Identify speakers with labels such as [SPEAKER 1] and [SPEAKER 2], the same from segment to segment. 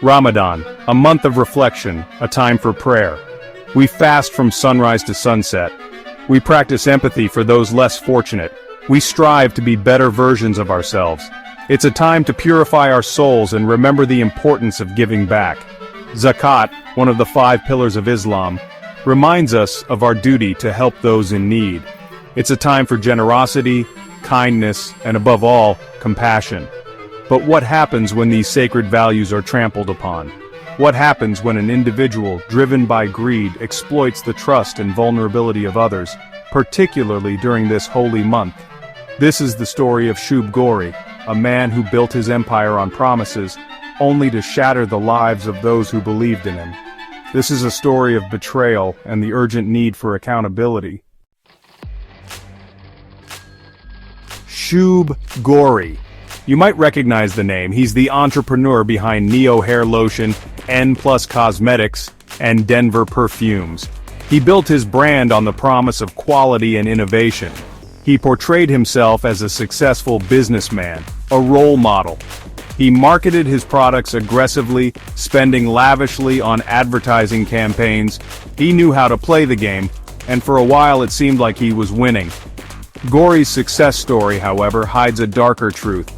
[SPEAKER 1] Ramadan, a month of reflection, a time for prayer. We fast from sunrise to sunset. We practice empathy for those less fortunate. We strive to be better versions of ourselves. It's a time to purify our souls and remember the importance of giving back. Zakat, one of the 5 pillars of Islam, reminds us of our duty to help those in need. It's a time for generosity, kindness, and above all, compassion. But what happens when these sacred values are trampled upon? What happens when an individual, driven by greed, exploits the trust and vulnerability of others, particularly during this holy month? This is the story of Shoeb Ghori, a man who built his empire on promises, only to shatter the lives of those who believed in him. This is a story of betrayal and the urgent need for accountability. Shoeb Ghori. You might recognize the name. He's the entrepreneur behind Hair Lotion, N+Cosmetics, and Denver Perfumes. He built his brand on the promise of quality and innovation. He portrayed himself as a successful businessman, a role model. He marketed his products aggressively, spending lavishly on advertising campaigns. He knew how to play the game, and for a while it seemed like he was winning. Ghori's success story, however, hides a darker truth.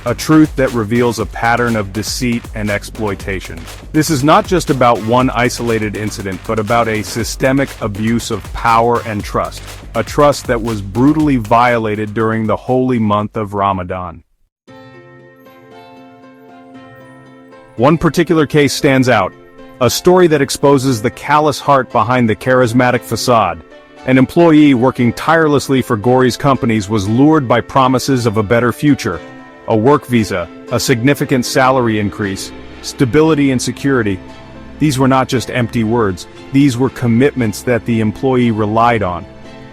[SPEAKER 1] A truth that reveals a pattern of deceit and exploitation. This is not just about one isolated incident, but about a systemic abuse of power and trust. A trust that was brutally violated during the holy month of Ramadan. One particular case stands out. A story that exposes the callous heart behind the charismatic facade. An employee working tirelessly for Ghori's companies was lured by promises of a better future. A work visa, a significant salary increase, stability and security. These were not just empty words, these were commitments that the employee relied on.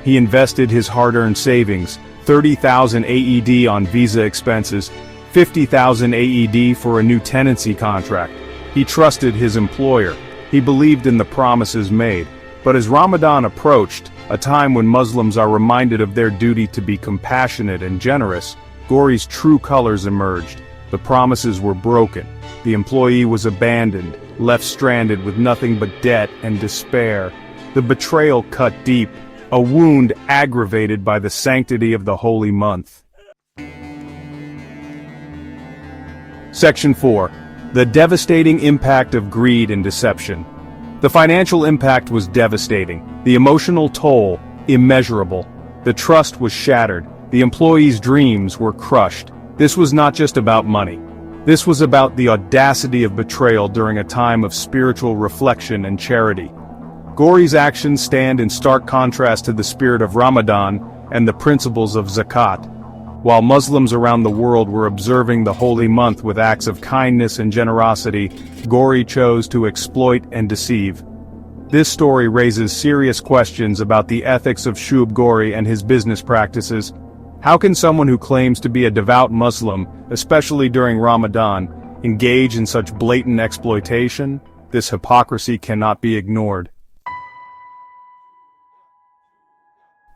[SPEAKER 1] He invested his hard-earned savings, 30,000 AED on visa expenses, 50,000 AED for a new tenancy contract. He trusted his employer. He believed in the promises made. But as Ramadan approached, a time when Muslims are reminded of their duty to be compassionate and generous, Ghori's true colors emerged. The promises were broken. The employee was abandoned, left stranded with nothing but debt and despair. The betrayal cut deep, a wound aggravated by the sanctity of the holy month. Section 4. The devastating impact of greed and deception. The financial impact was devastating. The emotional toll, immeasurable. The trust was shattered. The employees' dreams were crushed. This was not just about money. This was about the audacity of betrayal during a time of spiritual reflection and charity. Ghori's actions stand in stark contrast to the spirit of Ramadan and the principles of Zakat. While Muslims around the world were observing the holy month with acts of kindness and generosity, Ghori chose to exploit and deceive. This story raises serious questions about the ethics of Shoeb Ghori and his business practices. How can someone who claims to be a devout Muslim, especially during Ramadan, engage in such blatant exploitation? This hypocrisy cannot be ignored.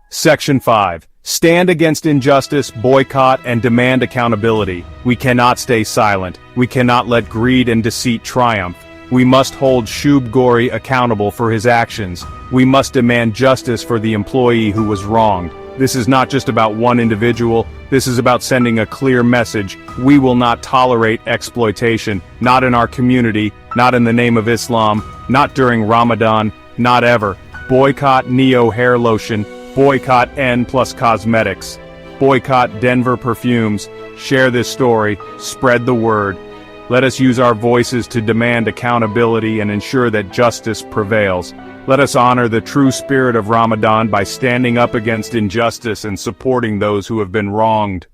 [SPEAKER 1] Section 5. Stand against injustice, boycott, and demand accountability. We cannot stay silent. We cannot let greed and deceit triumph. We must hold Shoeb Ghori accountable for his actions. We must demand justice for the employee who was wronged. This is not just about one individual. This is about sending a clear message. We will not tolerate exploitation. Not in our community. Not in the name of Islam. Not during Ramadan. Not ever. Boycott Hair Lotion. Boycott N+Cosmetics. Boycott Denver Perfumes. Share this story. Spread the word. Let us use our voices to demand accountability and ensure that justice prevails. Let us honor the true spirit of Ramadan by standing up against injustice and supporting those who have been wronged.